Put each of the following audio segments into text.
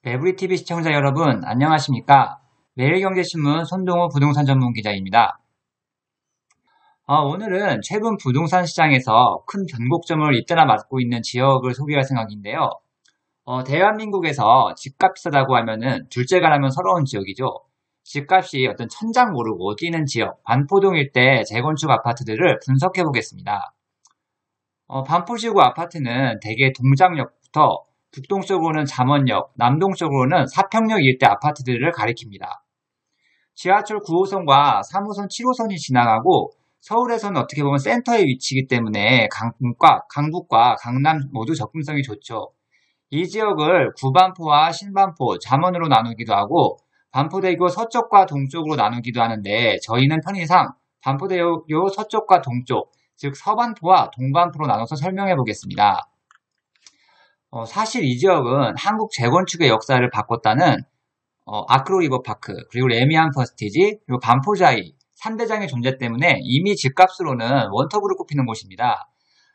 매브리TV 시청자 여러분, 안녕하십니까? 매일경제신문 손동호 부동산 전문 기자입니다. 오늘은 최근 부동산 시장에서 큰 변곡점을 잇따라 맞고 있는 지역을 소개할 생각인데요. 대한민국에서 집값 비싸다고 하면은 둘째가라면 서러운 지역이죠. 집값이 어떤 천장 모르고 뛰는 지역, 반포동 일대 재건축 아파트들을 분석해 보겠습니다. 반포지구 아파트는 대개 동작역부터 북동쪽으로는 잠원역, 남동쪽으로는 사평역 일대 아파트들을 가리킵니다. 지하철 9호선과 3호선, 7호선이 지나가고 서울에서는 어떻게 보면 센터에 위치이기 때문에 강북과 강남 모두 접근성이 좋죠. 이 지역을 구반포와 신반포, 잠원으로 나누기도 하고 반포대교 서쪽과 동쪽으로 나누기도 하는데 저희는 편의상 반포대교 서쪽과 동쪽, 즉 서반포와 동반포로 나눠서 설명해 보겠습니다. 사실 이 지역은 한국 재건축의 역사를 바꿨다는 아크로 리버파크, 그리고 레미안 퍼스티지, 그리고 반포자이 3대장의 존재 때문에 이미 집값으로는 원톱으로 꼽히는 곳입니다.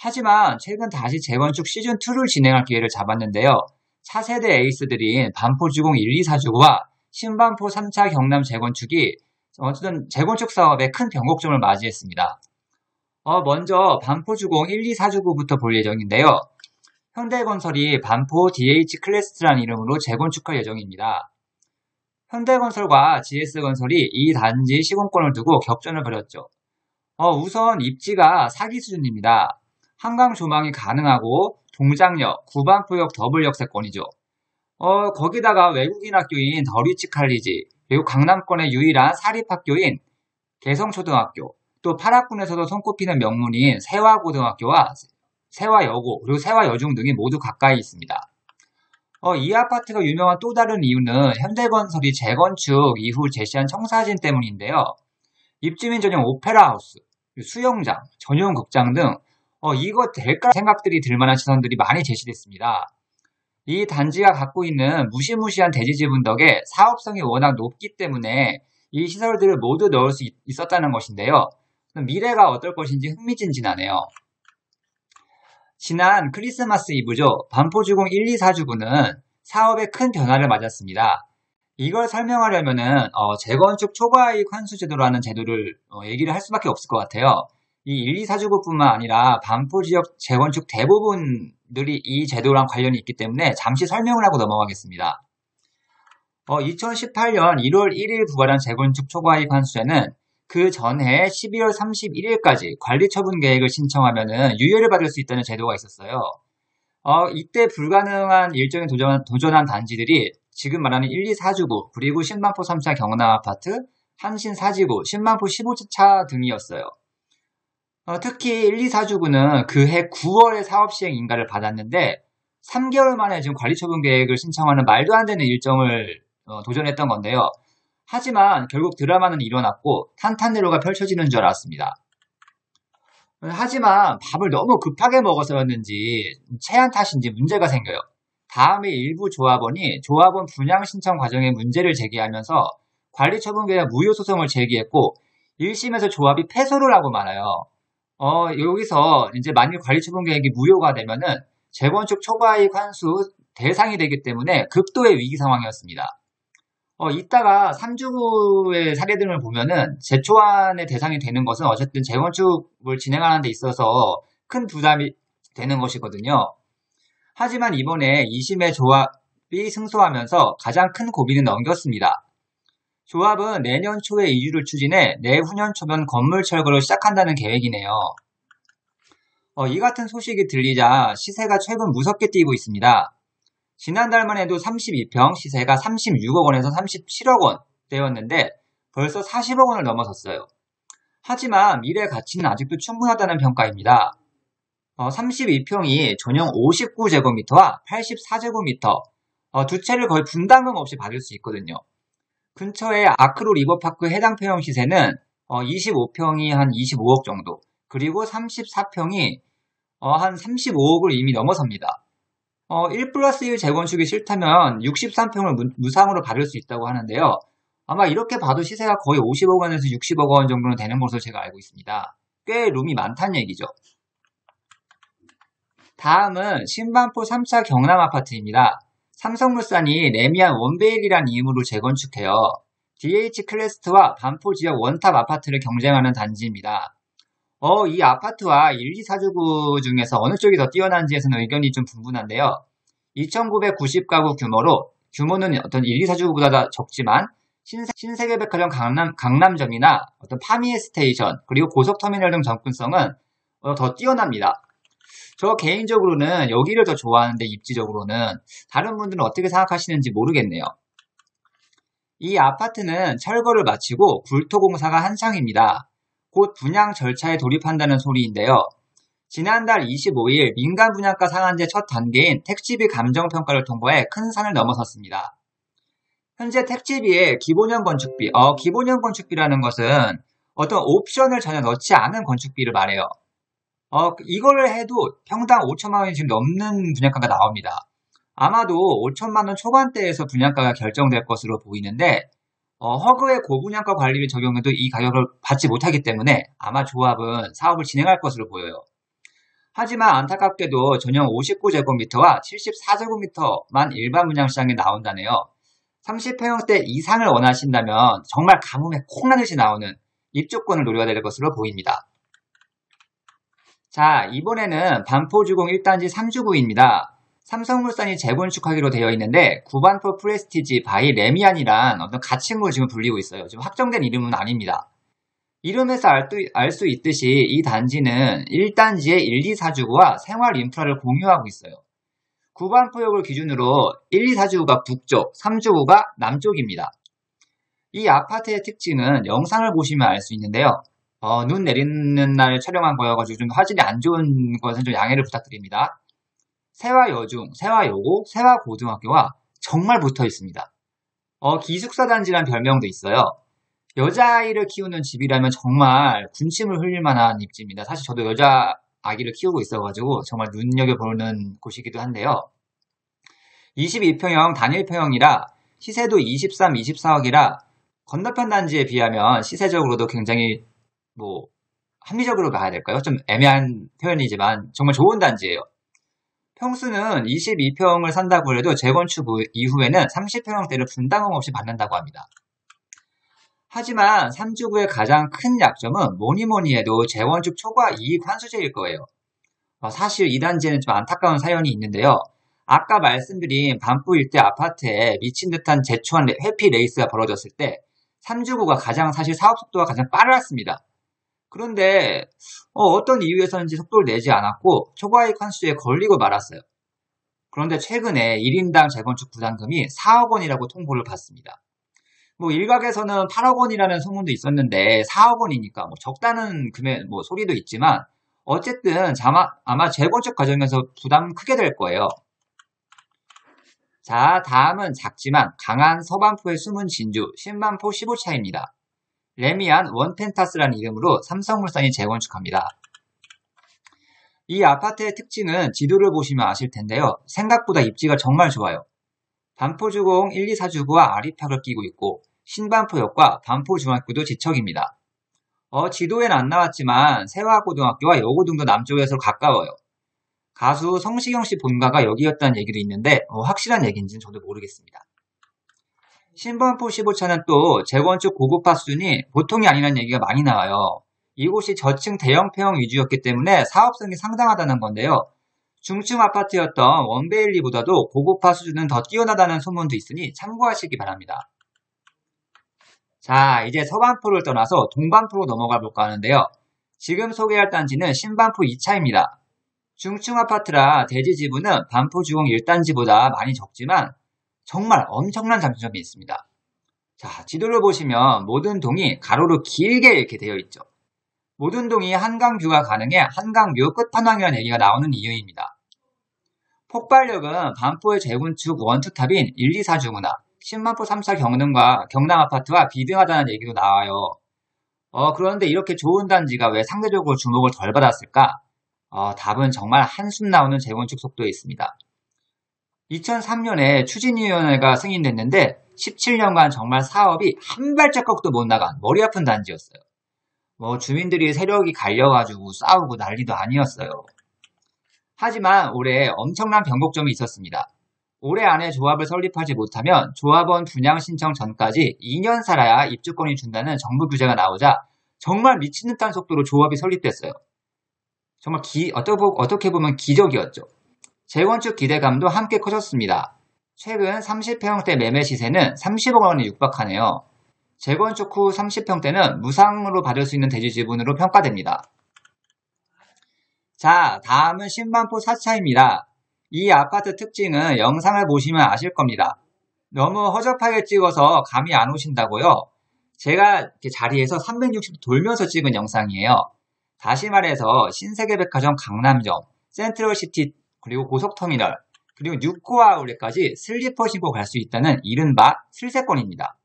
하지만 최근 다시 재건축 시즌2를 진행할 기회를 잡았는데요. 차세대 에이스들인 반포주공 1, 2, 4주구와 신반포 3차 경남 재건축이 어쨌든 재건축 사업에 큰 변곡점을 맞이했습니다. 먼저 반포주공 1, 2, 4주구부터 볼 예정인데요. 현대건설이 반포 DH클래스라는 이름으로 재건축할 예정입니다. 현대건설과 GS건설이 이 단지 시공권을 두고 격전을 벌였죠. 우선 입지가 사기 수준입니다. 한강 조망이 가능하고 동작역, 구반포역 더블 역세권이죠. 거기다가 외국인 학교인 더리치 칼리지, 그리고 강남권의 유일한 사립학교인 개성초등학교, 또 파락군에서도 손꼽히는 명문인 세화고등학교와 세화여고, 그리고 세화여중 등이 모두 가까이 있습니다. 이 아파트가 유명한 또 다른 이유는 현대건설이 재건축 이후 제시한 청사진 때문인데요. 입주민 전용 오페라하우스, 수영장, 전용 극장 등 이거 될까 생각들이 들만한 시선들이 많이 제시됐습니다. 이 단지가 갖고 있는 무시무시한 대지 지분 덕에 사업성이 워낙 높기 때문에 이 시설들을 모두 넣을 수 있었다는 것인데요. 미래가 어떨 것인지 흥미진진하네요. 지난 크리스마스 이브죠. 반포주공 1, 2, 4주구는 사업에 큰 변화를 맞았습니다. 이걸 설명하려면은 재건축 초과이익 환수 제도라는 제도를 얘기를 할 수밖에 없을 것 같아요. 이 1, 2, 4주구뿐만 아니라 반포 지역 재건축 대부분들이 이 제도랑 관련이 있기 때문에 잠시 설명을 하고 넘어가겠습니다. 2018년 1월 1일 부과한 재건축 초과이익 환수제는 그 전해 12월 31일까지 관리처분 계획을 신청하면은 유예를 받을 수 있다는 제도가 있었어요. 이때 불가능한 일정에 도전한 단지들이 지금 말하는 1, 2, 4주구, 그리고 신반포 3차 경남 아파트, 한신 4지구, 신반포 15차 등이었어요. 특히 1, 2, 4주구는 그해 9월에 사업 시행 인가를 받았는데 3개월 만에 지금 관리처분 계획을 신청하는 말도 안 되는 일정을 도전했던 건데요. 하지만 결국 드라마는 일어났고 탄탄대로가 펼쳐지는 줄 알았습니다. 하지만 밥을 너무 급하게 먹어서였는지 체한 탓인지 문제가 생겨요. 다음에 일부 조합원이 조합원 분양 신청 과정에 문제를 제기하면서 관리처분계약 무효 소송을 제기했고 1심에서 조합이 패소를 하고 말아요. 여기서 이제 만일 관리처분 계획이 무효가 되면은 재건축 초과이익 환수 대상이 되기 때문에 극도의 위기 상황이었습니다. 이따가 3주구의 사례 등을 보면은 재초안의 대상이 되는 것은 어쨌든 재건축을 진행하는 데 있어서 큰 부담이 되는 것이거든요. 하지만 이번에 2심의 조합이 승소하면서 가장 큰 고비는 넘겼습니다. 조합은 내년 초에 이주를 추진해 내후년 초면 건물 철거를 시작한다는 계획이네요. 이 같은 소식이 들리자 시세가 최근 무섭게 뛰고 있습니다. 지난달만 해도 32평 시세가 36억 원에서 37억 원대였는데 벌써 40억 원을 넘어섰어요. 하지만 미래 가치는 아직도 충분하다는 평가입니다. 32평이 전용 59제곱미터와 84제곱미터 두 채를 거의 분담금 없이 받을 수 있거든요. 근처에 아크로 리버파크 해당 평형 시세는 25평이 한 25억 정도, 그리고 34평이 한 35억을 이미 넘어섭니다. 1+1 재건축이 싫다면 63평을 무상으로 받을 수 있다고 하는데요. 아마 이렇게 봐도 시세가 거의 50억 원에서 60억 원 정도는 되는 것으로 제가 알고 있습니다. 꽤 룸이 많다는 얘기죠. 다음은 신반포 3차 경남 아파트입니다. 삼성물산이 레미안 원베일이라는 이름으로 재건축해요. DH 클래스트와 반포 지역 원탑 아파트를 경쟁하는 단지입니다. 이 아파트와 1, 2, 4주구 중에서 어느 쪽이 더 뛰어난지에서는 의견이 좀 분분한데요. 2,990가구 규모는 어떤 1, 2, 4주구보다 적지만 신세계백화점 강남점이나 어떤 파미에 스테이션 그리고 고속터미널 등 접근성은 더 뛰어납니다. 저 개인적으로는 여기를 더 좋아하는데 입지적으로는 다른 분들은 어떻게 생각하시는지 모르겠네요. 이 아파트는 철거를 마치고 굴토공사가 한창입니다. 곧 분양 절차에 돌입한다는 소리인데요. 지난달 25일 민간 분양가 상한제 첫 단계인 택지비 감정평가를 통과해 큰 산을 넘어섰습니다. 현재 택지비의 기본형 건축비, 기본형 건축비라는 것은 어떤 옵션을 전혀 넣지 않은 건축비를 말해요. 이거를 해도 평당 5천만 원이 지금 넘는 분양가가 나옵니다. 아마도 5천만 원 초반대에서 분양가가 결정될 것으로 보이는데 허그의 고분양가 관리를 적용해도 이 가격을 받지 못하기 때문에 아마 조합은 사업을 진행할 것으로 보여요. 하지만 안타깝게도 전용 59제곱미터와 74제곱미터만 일반 분양시장에 나온다네요. 30평형대 이상을 원하신다면 정말 가뭄에 콩나듯이 나오는 입주권을 노려야 될 것으로 보입니다. 자, 이번에는 반포주공 1단지 3주구입니다. 삼성물산이 재건축하기로 되어 있는데 구반포 프레스티지 바이 레미안이란 어떤 가칭으로 지금 불리고 있어요. 지금 확정된 이름은 아닙니다. 이름에서 알 수 있듯이 이 단지는 1단지의 1, 2, 4주구와 생활 인프라를 공유하고 있어요. 구반포역을 기준으로 1, 2, 4주구가 북쪽, 3주구가 남쪽입니다. 이 아파트의 특징은 영상을 보시면 알 수 있는데요. 눈 내리는 날 촬영한 거여가지고 좀 화질이 안 좋은 것은 좀 양해를 부탁드립니다. 세화여중, 세화여고, 세화고등학교와 정말 붙어 있습니다. 기숙사 단지란 별명도 있어요. 여자아이를 키우는 집이라면 정말 군침을 흘릴 만한 입지입니다. 사실 저도 여자 아기를 키우고 있어가지고 정말 눈여겨보는 곳이기도 한데요. 22평형 단일평형이라 시세도 23, 24억이라 건너편 단지에 비하면 시세적으로도 굉장히 합리적으로 가야 될까요? 좀 애매한 표현이지만 정말 좋은 단지예요. 평수는 22평을 산다고 해도 재건축 이후에는 30평형대를 분담금 없이 받는다고 합니다. 하지만 3주구의 가장 큰 약점은 뭐니 해도 재건축 초과 이익 환수제일 거예요. 사실 이 단지에는 좀 안타까운 사연이 있는데요. 아까 말씀드린 반포 일대 아파트에 미친 듯한 제초한 회피 레이스가 벌어졌을 때 3주구가 사실 사업 속도가 가장 빨랐습니다. 그런데 어떤 이유에서인지 속도를 내지 않았고 초과이익 환수제에 걸리고 말았어요. 그런데 최근에 1인당 재건축 부담금이 4억 원이라고 통보를 받습니다. 일각에서는 8억 원이라는 소문도 있었는데 4억 원이니까 적다는 금액 소리도 있지만 어쨌든 아마 재건축 과정에서 부담 크게 될 거예요. 자, 다음은 작지만 강한 서반포의 숨은 진주 신반포 15차입니다. 레미안 원펜타스라는 이름으로 삼성물산이 재건축합니다. 이 아파트의 특징은 지도를 보시면 아실 텐데요. 생각보다 입지가 정말 좋아요. 반포주공 1, 2, 4주구와 아리팍을 끼고 있고 신반포역과 반포중학교도 지척입니다. 지도엔 안 나왔지만 세화고등학교와 여고등도 남쪽에서 가까워요. 가수 성시경 씨 본가가 여기였다는 얘기도 있는데 확실한 얘기인지는 저도 모르겠습니다. 신반포 15차는 또 재건축 고급화 수준이 보통이 아니라는 얘기가 많이 나와요. 이곳이 저층 대형평형 위주였기 때문에 사업성이 상당하다는 건데요. 중층 아파트였던 원베일리보다도 고급화 수준은 더 뛰어나다는 소문도 있으니 참고하시기 바랍니다. 자, 이제 서반포를 떠나서 동반포로 넘어가 볼까 하는데요. 지금 소개할 단지는 신반포 2차입니다. 중층 아파트라 대지 지분은 반포주공 1단지보다 많이 적지만 정말 엄청난 장점이 있습니다. 자, 지도를 보시면 모든 동이 가로로 길게 이렇게 되어 있죠. 모든 동이 한강뷰가 가능해 한강뷰 끝판왕이라는 얘기가 나오는 이유입니다. 폭발력은 반포의 재건축 원투탑인 1, 2, 4주구나 신반포 3차 경남 아파트와 비등하다는 얘기도 나와요. 그런데 이렇게 좋은 단지가 왜 상대적으로 주목을 덜 받았을까? 답은 정말 한숨 나오는 재건축 속도에 있습니다. 2003년에 추진위원회가 승인됐는데 17년간 정말 사업이 한 발자국도 못 나간 머리 아픈 단지였어요. 주민들이 세력이 갈려가지고 싸우고 난리도 아니었어요. 하지만 올해 엄청난 변곡점이 있었습니다. 올해 안에 조합을 설립하지 못하면 조합원 분양 신청 전까지 2년 살아야 입주권이 준다는 정부 규제가 나오자 정말 미친 듯한 속도로 조합이 설립됐어요. 정말 어떻게 보면 기적이었죠. 재건축 기대감도 함께 커졌습니다. 최근 30평대 매매 시세는 30억 원에 육박하네요. 재건축 후 30평대는 무상으로 받을 수 있는 대지 지분으로 평가됩니다. 자, 다음은 신반포 4차입니다. 이 아파트 특징은 영상을 보시면 아실 겁니다. 너무 허접하게 찍어서 감이 안 오신다고요? 제가 이렇게 자리에서 360도 돌면서 찍은 영상이에요. 다시 말해서 신세계백화점 강남점, 센트럴시티, 그리고 고속터미널, 그리고 뉴코 아울렛까지 슬리퍼 신고 갈 수 있다는 이른바 슬세권입니다.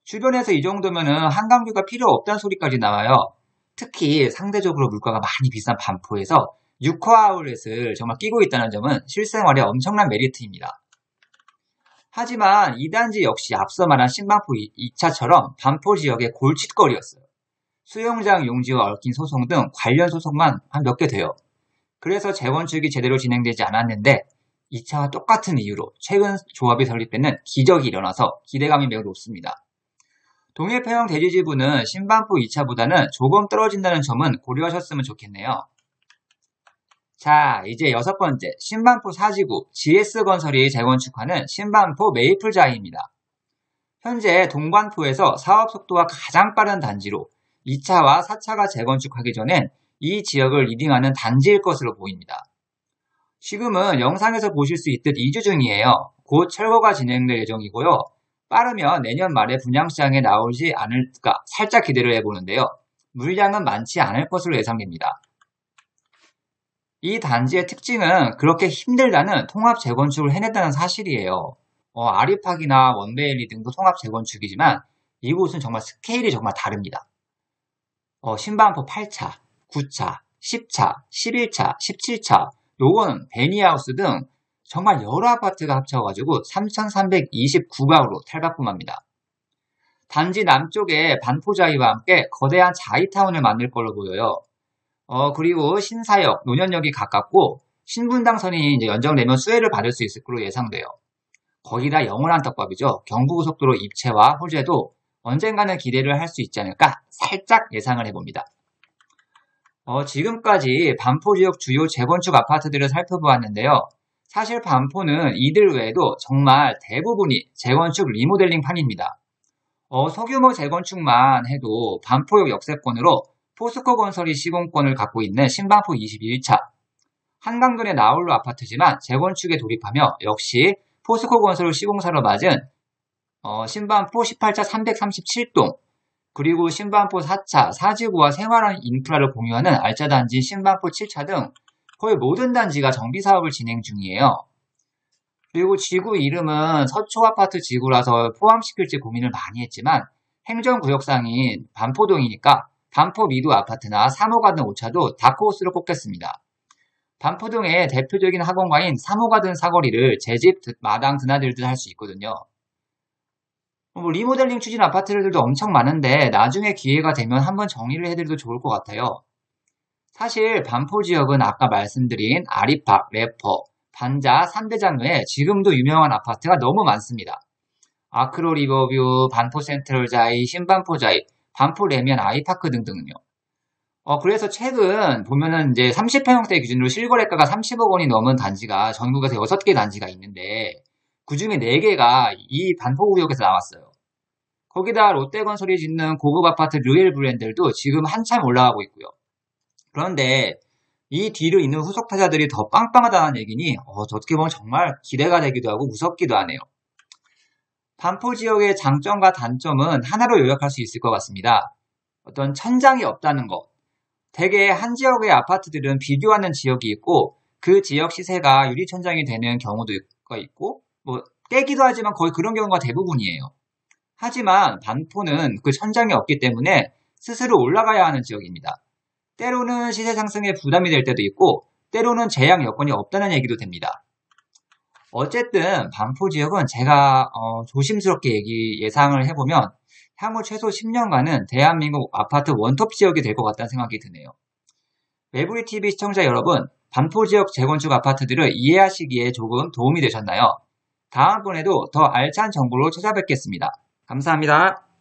주변에서 이 정도면은 한강뷰가 필요 없다는 소리까지 나와요. 특히 상대적으로 물가가 많이 비싼 반포에서 뉴코 아울렛을 정말 끼고 있다는 점은 실생활에 엄청난 메리트입니다. 하지만 이 단지 역시 앞서 말한 신반포 2차처럼 반포 지역의 골칫거리였어요. 수영장 용지와 얽힌 소송 등 관련 소송만 한 몇 개 돼요. 그래서 재건축이 제대로 진행되지 않았는데 2차와 똑같은 이유로 최근 조합이 설립되는 기적이 일어나서 기대감이 매우 높습니다. 동일평형 대지지분은 신반포 2차보다는 조금 떨어진다는 점은 고려하셨으면 좋겠네요. 자, 이제 6번째 신반포 4지구 GS건설이 재건축하는 신반포 메이플자이입니다. 현재 동반포에서 사업 속도가 가장 빠른 단지로 2차와 4차가 재건축하기 전엔 이 지역을 리딩하는 단지일 것으로 보입니다. 지금은 영상에서 보실 수 있듯 2주 중이에요. 곧 철거가 진행될 예정이고요. 빠르면 내년 말에 분양시장에 나오지 않을까 살짝 기대를 해보는데요. 물량은 많지 않을 것으로 예상됩니다. 이 단지의 특징은 그렇게 힘들다는 통합 재건축을 해냈다는 사실이에요. 아리팍이나 원베일리 등도 통합 재건축이지만 이곳은 정말 스케일이 정말 다릅니다. 신반포 8차, 9차, 10차, 11차, 17차, 요건 베니하우스 등 정말 여러 아파트가 합쳐가지고 3,329가구로 탈바꿈합니다. 단지 남쪽에 반포자이와 함께 거대한 자이타운을 만들 걸로 보여요. 그리고 신사역, 논현역이 가깝고 신분당선이 이제 연장되면 수혜를 받을 수 있을 걸로 예상돼요. 거기다 영원한 떡밥이죠. 경부고속도로 입체와 호재도 언젠가는 기대를 할 수 있지 않을까 살짝 예상을 해봅니다. 지금까지 반포 지역 주요 재건축 아파트들을 살펴보았는데요. 사실 반포는 이들 외에도 정말 대부분이 재건축 리모델링 판입니다. 소규모 재건축만 해도 반포역 역세권으로 포스코 건설이 시공권을 갖고 있는 신반포 21차. 한강변의 나홀로 아파트지만 재건축에 돌입하며 역시 포스코 건설 시공사로 맞은 신반포 18차 337동, 그리고 신반포 4차 4지구와 생활한 인프라를 공유하는 알짜단지 신반포 7차 등 거의 모든 단지가 정비사업을 진행 중이에요. 그리고 지구 이름은 서초아파트 지구라서 포함시킬지 고민을 많이 했지만 행정구역상인 반포동이니까 반포미도 아파트나 3호가든 5차도 다크호스로 꼽겠습니다. 반포동의 대표적인 학원가인 3호가든 사거리를 제 집 마당 드나들듯 할 수 있거든요. 리모델링 추진 아파트들도 엄청 많은데 나중에 기회가 되면 한번 정리를 해드려도 좋을 것 같아요. 사실 반포 지역은 아까 말씀드린 아리팍, 래퍼, 반자, 3대장 외에 지금도 유명한 아파트가 너무 많습니다. 아크로 리버뷰, 반포 센트럴자이, 신반포자이, 반포 레미안 아이파크 등등은요. 그래서 최근 보면은 이제 30평형대 기준으로 실거래가가 30억 원이 넘은 단지가 전국에서 6개 단지가 있는데 그 중에 4개가 이 반포구역에서 나왔어요. 거기다 롯데건설이 짓는 고급 아파트 르엘 브랜들도 지금 한참 올라가고 있고요. 그런데 이 뒤를 잇는 후속 타자들이 더 빵빵하다는 얘기니 어떻게 보면 정말 기대가 되기도 하고 무섭기도 하네요. 반포 지역의 장점과 단점은 하나로 요약할 수 있을 것 같습니다. 어떤 천장이 없다는 것. 대개 한 지역의 아파트들은 비교하는 지역이 있고 그 지역 시세가 유리천장이 되는 경우도 있고 깨기도 하지만 거의 그런 경우가 대부분이에요. 하지만 반포는 그 천장이 없기 때문에 스스로 올라가야 하는 지역입니다. 때로는 시세 상승에 부담이 될 때도 있고 때로는 제약 여건이 없다는 얘기도 됩니다. 어쨌든 반포 지역은 제가 조심스럽게 예상을 해보면 향후 최소 10년간은 대한민국 아파트 원톱 지역이 될 것 같다는 생각이 드네요. 매부리TV 시청자 여러분, 반포 지역 재건축 아파트들을 이해하시기에 조금 도움이 되셨나요? 다음번에도 더 알찬 정보로 찾아뵙겠습니다. 감사합니다.